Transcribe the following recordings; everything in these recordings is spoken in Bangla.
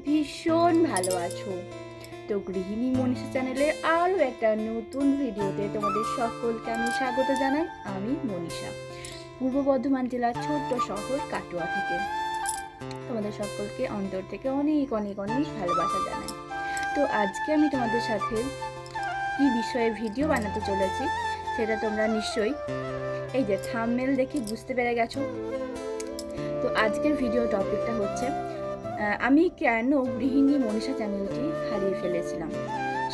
ভীষণ ভালো আছো। তো গৃহিণী মনীষা চ্যানেলে আরও একটা নতুন ভিডিওতে তোমাদের সকলকে আমি স্বাগত জানাই। আমি মনীষা, পূর্ব বর্ধমান জেলার ছোট্ট শহর কাটোয়া থেকে তোমাদের সকলকে অন্তর থেকে অনেক অনেক অনেক ভালোবাসা জানাই। তো আজকে আমি তোমাদের সাথে কি বিষয়ে ভিডিও বানাতে চলেছি সেটা তোমরা নিশ্চয়ই এই যে থাম্বনেল দেখে বুঝতে পেরে গেছো। তো আজকের ভিডিও টপিকটা হচ্ছে আমি কেন গৃহিণী মনীষা চ্যানেলটি হারিয়ে ফেলেছিলাম।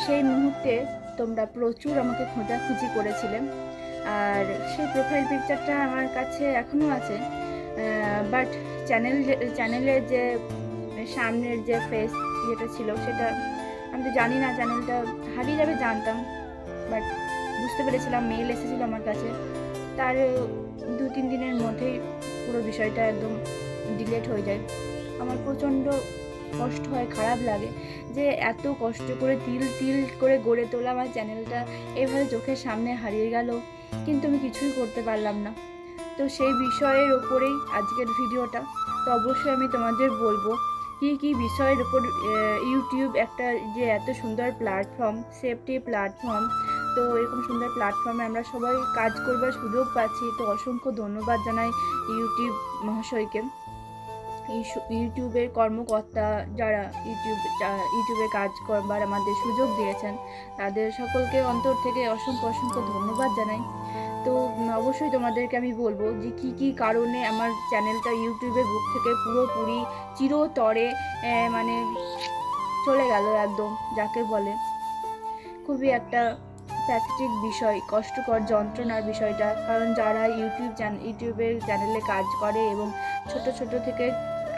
সেই মুহূর্তে তোমরা প্রচুর আমাকে খোঁজাখুঁজি করেছিলে, আর সেই প্রোফাইল পিকচারটা আমার কাছে এখনও আছে, বাট চ্যানেলের যে সামনের যে ফেস ইয়েটা ছিল সেটা আমি তো জানি না, চ্যানেলটা হারিয়ে যাবে জানতাম, বাট বুঝতে পেরেছিলাম মেইল এসেছিলো আমার কাছে, তার 2-3 দিনের মধ্যেই পুরো বিষয়টা একদম ডিলিট হয়ে যায়। আমার প্রচণ্ড কষ্ট হয়, খারাপ লাগে যে এত কষ্ট করে তিল তিল করে গড়ে তোলা আমার চ্যানেলটা এভাবে চোখের সামনে হারিয়ে গেল, কিন্তু আমি কিছুই করতে পারলাম না। তো সেই বিষয়ের ওপরেই আজকের ভিডিওটা। তো অবশ্যই আমি তোমাদের বলবো কি বিষয়ের ওপর ইউটিউব একটা যে এত সুন্দর প্ল্যাটফর্ম, সেফটি প্ল্যাটফর্ম, তো এরকম সুন্দর প্ল্যাটফর্মে আমরা সবাই কাজ করবার সুযোগ পাচ্ছি। তো অসংখ্য ধন্যবাদ জানাই ইউটিউব মহাশয়কে, ইউটিউবের কর্মকর্তা যারা ইউটিউবে কাজ করবার আমাদের সুযোগ দিয়েছেন, তাদের সকলকে অন্তর থেকে অসংখ্য ধন্যবাদ জানাই। তো অবশ্যই তোমাদেরকে আমি বলবো যে কি কারণে আমার চ্যানেলটা ইউটিউবের বুক থেকে পুরোপুরি চিরতরে মানে চলে গেল একদম, যাকে বলে খুবই একটা প্যাথেটিক বিষয়, কষ্টকর যন্ত্রণার বিষয়টা। কারণ যারা ইউটিউবের চ্যানেলে কাজ করে এবং ছোট থেকে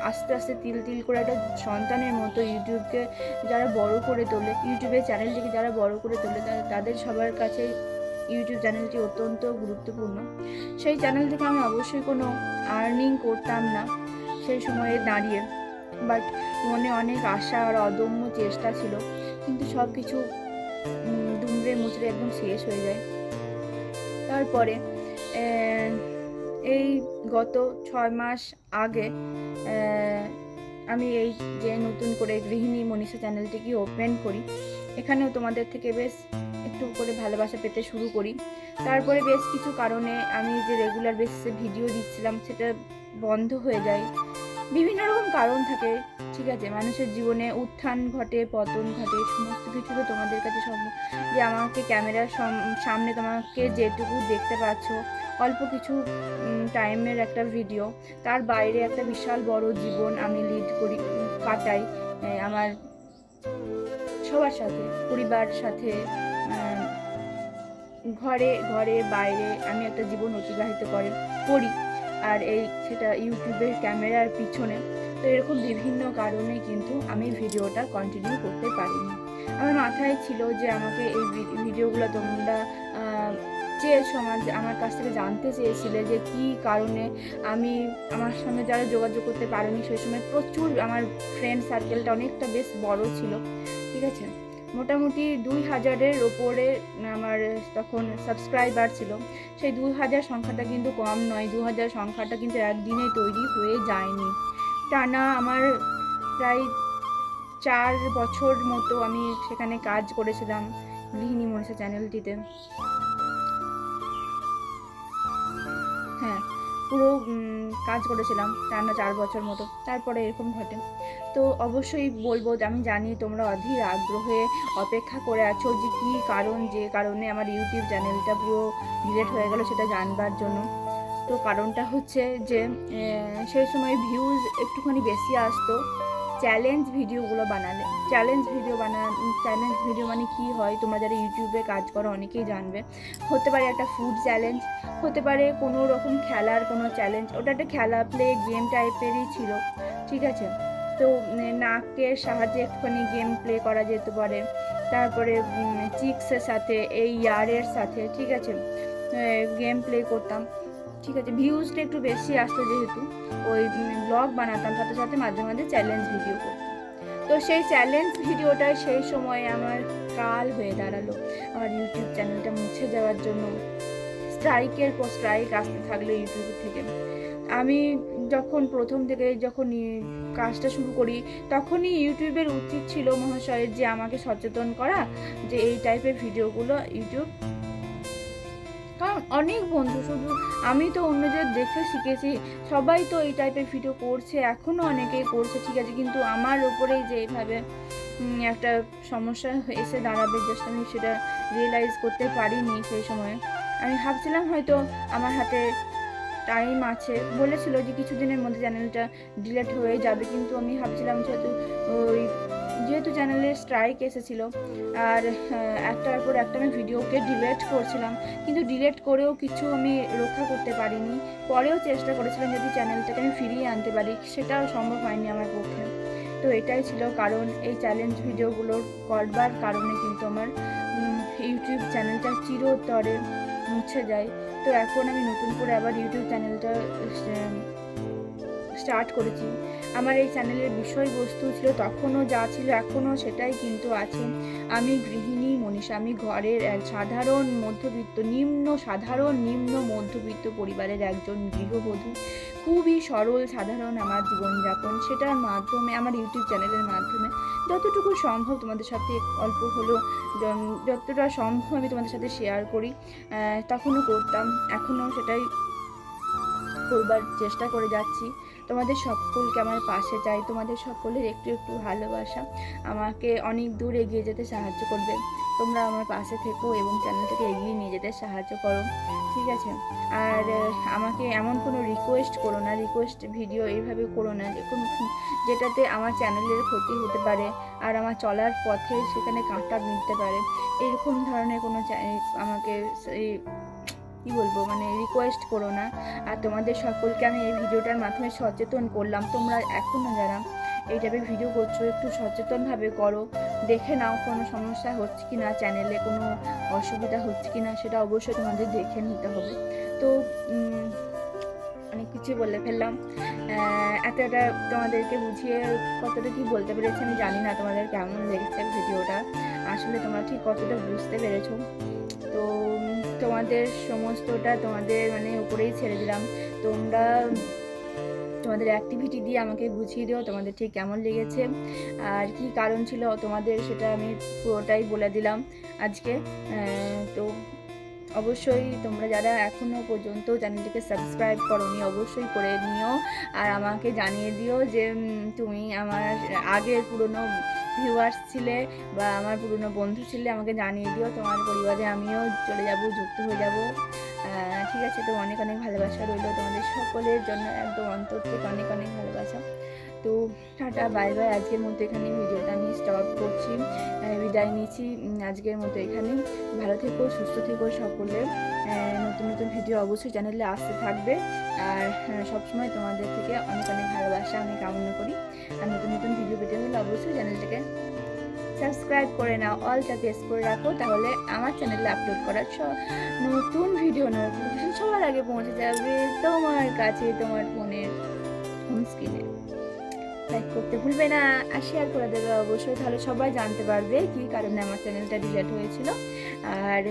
আস্তে আস্তে তিল তিল করে একটা সন্তানের মতো ইউটিউবকে যারা বড় করে তোলে, ইউটিউবের চ্যানেলটিকে যারা বড় করে তোলে, তাদের সবার কাছে ইউটিউব চ্যানেলটি অত্যন্ত গুরুত্বপূর্ণ। সেই চ্যানেল থেকে আমি অবশ্যই কোনো আর্নিং করতাম না সেই সময়ে দাঁড়িয়ে, বাট মনে অনেক আশা আর অদম্য চেষ্টা ছিল, কিন্তু সব কিছু দুমড়ে মুচড়ে একদম শেষ হয়ে যায়। তারপরে এই গত 6 মাস আগে আমি এই যে নতুন করে গৃহিণী মনীষা চ্যানেলটিকে ওপেন করি, এখানেও তোমাদের থেকে বেশ একটু করে ভালোবাসা পেতে শুরু করি। তারপরে বেশ কিছু কারণে আমি যে রেগুলার বেসিসে ভিডিও দিচ্ছিলাম সেটা বন্ধ হয়ে যায়। বিভিন্ন রকম কারণ থাকে, ঠিক আছে, মানুষের জীবনে উত্থান ঘটে, পতন ঘটে, সমস্ত কিছু তো তোমাদের কাছে যে আমাকে ক্যামেরার সামনে তোমাকে যেটুকু দেখতে পাচ্ছ অল্প কিছু টাইমের একটা ভিডিও, তার বাইরে একটা বিশাল বড় জীবন আমি লিড করি, কাটাই আমার সবার সাথে, পরিবার সাথে, ঘরে বাইরে আমি একটা জীবন অতিবাহিত করি, আর সেটা ইউটিউবের ক্যামেরার পিছনে। তো এরকম বিভিন্ন কারণে কিন্তু আমি ভিডিওটা কন্টিনিউ করতে পারিনি। আমার মাথায় ছিল যে আমাকে এই ভিডিওগুলো তোমরা চেয়েছো, আমার কাছ থেকে জানতে চেয়েছিলে যে কি কারণে আমি আমার সঙ্গে যারা যোগাযোগ করতে পারিনি। সেই সময় প্রচুর আমার ফ্রেন্ড সার্কেলটা অনেকটা বেশ বড় ছিল, ঠিক আছে, মোটামুটি 2000-এর ওপরে আমার তখন সাবস্ক্রাইবার ছিল। সেই 2000 সংখ্যাটা কিন্তু কম নয়, 2000 সংখ্যাটা কিন্তু একদিনে তৈরি হয়ে যায়নি। টানা আমার প্রায় 4 বছর মতো আমি সেখানে কাজ করেছিলাম গৃহিণী মনীষা চ্যানেলটিতে। হ্যাঁ, পুরো কাজ করেছিলাম টানা 4 বছর মতো। তারপরে এরকম ঘটে। তো অবশ্যই বলবো যে আমি জানি তোমরা অধীর আগ্রহে অপেক্ষা করে আছো যে কী কারণ, যে কারণে আমার ইউটিউব চ্যানেলটা পুরো ডিলিট হয়ে গেল সেটা জানবার জন্য। তো কারণটা হচ্ছে যে সেই সময় ভিউজ একটুখানি বেশি আসতো চ্যালেঞ্জ ভিডিওগুলো বানালে। চ্যালেঞ্জ ভিডিও মানে কি হয়, তোমরা যারা ইউটিউবে কাজ করো অনেকেই জানবে। হতে পারে একটা ফুড চ্যালেঞ্জ, হতে পারে কোনো রকম খেলার কোনো চ্যালেঞ্জ, ওটা একটা খেলা প্লে গেম টাইপেরই ছিল, ঠিক আছে। তো নাকের সাহায্যে একটুখানি গেম প্লে করা যেতে পারে, তারপরে চিক্সের সাথে এই ইয়ারের সাথে, ঠিক আছে, গেম প্লে করতাম, ঠিক আছে। ভিউজটা একটু বেশি আসতো যেহেতু ওই ব্লগ বানাতাম, সাথে সাথে মাঝে মাঝে চ্যালেঞ্জ ভিডিও করতাম। তো সেই চ্যালেঞ্জ ভিডিওটাই সেই সময় আমার কাল হয়ে দাঁড়ালো। আমার ইউটিউব চ্যানেলটা মুছে যাওয়ার জন্য স্ট্রাইকের পর স্ট্রাইক আসতে থাকলো ইউটিউব থেকে। আমি যখন প্রথম থেকে কাজটা শুরু করি তখনই ইউটিউবের উচিত ছিল মহাশয়ের যে আমাকে সচেতন করা, যে এই টাইপের ভিডিওগুলো কারণ অনেক বন্ধু, শুধু আমি তো অন্যদের দেখে শিখেছি, সবাই তো এই টাইপের ভিডিও করছে, এখনও অনেকেই করছে, ঠিক আছে, কিন্তু আমার ওপরেই যে এইভাবে একটা সমস্যা এসে দাঁড়াবে, জাস্ট আমি সেটা রিয়েলাইজ করতে পারিনি সেই সময়। আমি ভাবছিলাম হয়তো আমার হাতে টাইম আছে, বলেছিল যে কিছুদিনের মধ্যে চ্যানেলটা ডিলিট হয়ে যাবে, কিন্তু আমি ভাবছিলাম যেহেতু চ্যানেলে স্ট্রাইক এসেছিলো আর একটার পর একটা আমি ভিডিওকে ডিলিট করছিলাম, কিন্তু ডিলিট করেও কিছু আমি রক্ষা করতে পারিনি। পরেও চেষ্টা করেছিলাম যদি চ্যানেলটাকে আমি ফিরিয়ে আনতে পারি, সেটাও সম্ভব হয়নি আমার পক্ষে। তো এটাই ছিল কারণ, এই চ্যালেঞ্জ ভিডিওগুলোর করবার কারণে কিন্তু আমার ইউটিউব চ্যানেলটা চিরতরে মুছে যায়। তো এখন আমি নতুন করে আবার ইউটিউব চ্যানেলটা স্টার্ট করেছি। আমার এই চ্যানেলের বিষয়বস্তু ছিল তখনও যা ছিল এখনও সেটাই কিন্তু আছে। আমি গৃহিণী মনীষা, আমি ঘরের এক নিম্ন মধ্যবিত্ত পরিবারের একজন গৃহবধূ। খুবই সরল সাধারণ আমার জীবনযাপন, সেটার মাধ্যমে আমার ইউটিউব চ্যানেলের মাধ্যমে যতটুকু সম্ভব তোমাদের সাথে অল্প হলেও যতটা সম্ভব আমি তোমাদের সাথে শেয়ার করি। তখনও করতাম, এখনও সেটাই করবার চেষ্টা করে যাচ্ছি। তোমাদের সকলকে আমার পাশে চাই, তোমাদের সকলের একটু একটু ভালোবাসা আমাকে অনেক দূর এগিয়ে যেতে সাহায্য করবে। তোমরা আমার পাশে থেকো এবং চ্যানেলটাকে এগিয়ে নিয়ে যেতে সাহায্য করো, ঠিক আছে? আর আমাকে এমন কোনো রিকোয়েস্ট করো না, রিকোয়েস্ট ভিডিও এইভাবে করো না যেটাতে আমার চ্যানেলের ক্ষতি হতে পারে আর আমার চলার পথে সেখানে কাঁটা বিঁধতে পারে, এরকম ধরনের কোনো আমাকে কী বলবো, মানে রিকোয়েস্ট করো না। আর তোমাদের সকলকে আমি এই ভিডিওটার মাধ্যমে সচেতন করলাম, তোমরা এখনও যারা এই টাইপের ভিডিও করছো একটু সচেতনভাবে করো, দেখে নাও কোনো সমস্যা হচ্ছে কি না, চ্যানেলে কোনো অসুবিধা হচ্ছে কি না, সেটা অবশ্যই তোমাদের দেখে নিতে হবে। তো অনেক কিছু বলে ফেললাম, এতটা তোমাদেরকে বুঝিয়ে কতটা কি বলতে পেরেছি আমি জানি না তোমাদের কেমন লেগেছে ভিডিওটা, আসলে তোমরা ঠিক কতটা বুঝতে পেরেছো। তো তোমাদের সমস্তটা তোমাদের উপরেই ছেড়ে দিলাম, তোমরা তোমাদের অ্যাক্টিভিটি দিয়ে আমাকে বুঝিয়ে দিও তোমাদের ঠিক কেমন লেগেছে আর কি কারণ ছিল তোমাদের, সেটা আমি পুরোটাই বলে দিলাম আজকে। তো অবশ্যই তোমরা যারা এখনও পর্যন্ত চ্যানেলটিকে সাবস্ক্রাইব করোনি অবশ্যই করে নিও, আর আমাকে জানিয়ে দিও যে তুমি আমার আগের পুরনো ভিউয়ার্স ছিলে বা আমার পুরনো বন্ধু ছিলে, আমাকে জানিয়ে দিও, তোমার পরিবারে আমিও চলে যাব, যুক্ত হয়ে যাব, ঠিক আছে? তো অনেক অনেক ভালোবাসা রইল তোমাদের সকলের জন্য, একদম অন্তর থেকে অনেক অনেক ভালোবাসা। তো টাটা বাই বাই, আজকের মতো এখানে ভিডিওটা আমি স্টপ করছি, বিদায় নিচ্ছি আজকের মতো এখানে। ভালো থেকো, সুস্থ থেকো সকলে, নতুন নতুন ভিডিও অবশ্যই চ্যানেলে আসতে থাকবে, আর সবসময় তোমাদের থেকে অনেক অনেক ভালোবাসা আমি কামনা করি। আর নতুন নতুন ভিডিও পেতে হলে অবশ্যই চ্যানেলটাকে সাবস্ক্রাইব করে নাও, অলটা প্রেস করে রাখো, তাহলে আমার চ্যানেলে আপলোড করার নতুন ভিডিও নোটিফিকেশন সবার আগে পৌঁছে যাবে তোমার কাছে, তোমার ফোনের হোম স্ক্রিনে। লাইক করতে ভুলবে না আর শেয়ার করে দেবে অবশ্যই, তাহলে সবাই জানতে পারবে কী কারণে আমার চ্যানেলটা ডিলিট হয়েছিল। আর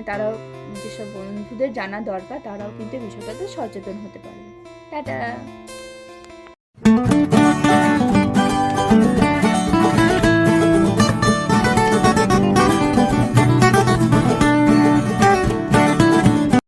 তারাও, যেসব বন্ধুদের জানা দরকার তারাও কিন্তু বিষয়টাতে সচেতন হতে পারবে। টাটা।